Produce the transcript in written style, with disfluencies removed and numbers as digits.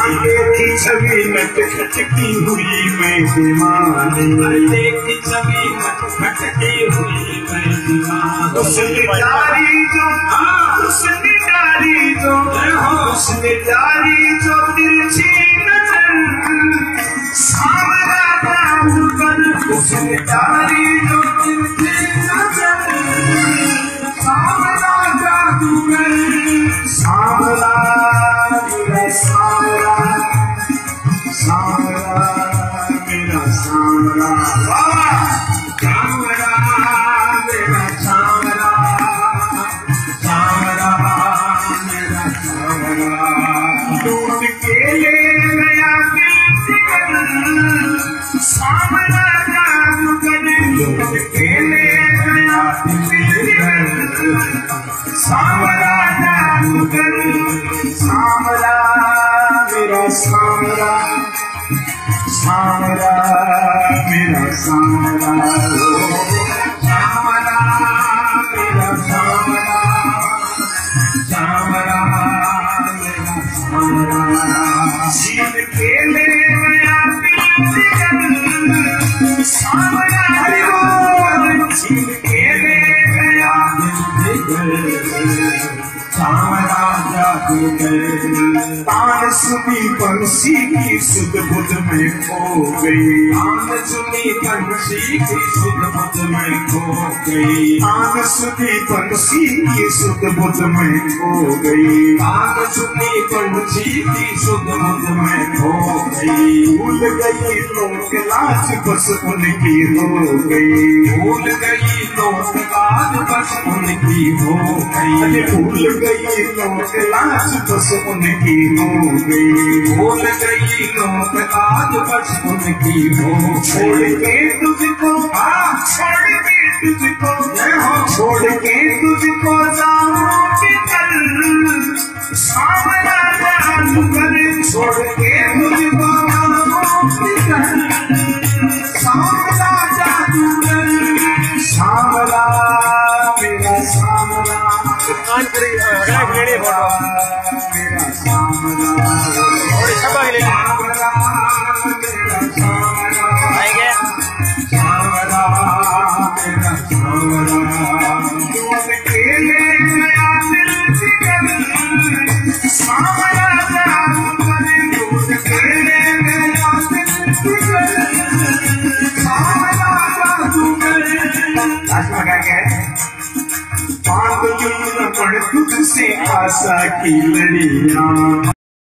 देखी छवि नट खटकी हुई मैं दीवानी, देखी छवि नट खटकी हुई मैं दीवानी। उसने डारी जो, उसने डारी जो, उसने डारी जो तिरछी नजर, सामरा जादूगर। उसने डारी जो तिरछी नजर, सामरा जादूगर। सामरा मेरा सामरा, सामरा मेरा सामरा, सामरा मेरा सामरा, सामरा मेरा सामरा। लूट के ले गया दिल जिगर, सामरा जादूगर। लूट के ले गया दिल जिगर, सामरा जादूगर। सामरा मेरा सामरा, सामरा मेरा सामरा, सामरा मेरा सामरा, सामरा मेरा सामरा। छीन के ले गया दिल जिगर, सामरा छीन के ले गया दिल जिगर, सामरा जादूगर। तान सुनी बंसी की सुध बुध में खो गई, तान सुनी बंसी की सुध बुध में खो गई, तान सुनी बंसी की सुध बुध में खो गई, तान सुनी बंसी की सुध बुध में खो गई। भूल गई लोक लाज बस उनकी हो गई, भूल गई लोक लाज बस उनकी हो गई। भूल गई लोक लाज बस उनकी हो गई, भूल गई लोक लाज बस उनकी हो। छोड़ के तुझको, छोड़ के तुझको, छोड़ के तुझको जाऊंगी कल, सामरा जादूगर। छोड़ के तुझको जाऊंगी कल, सामरा जादूगर। सामरा मेरा सामरा, मेरा सामरा, सामरा मेरा सामरा, सामरा मेरा सामरा। लूट के ले गया दिल जिगर, सामरा जादूगर। लूट के ले गया दिल जिगर, सामरा जादूगर। लास्ट में क्या है? पागल न पड़ तुझसे आशा की लड़ियां।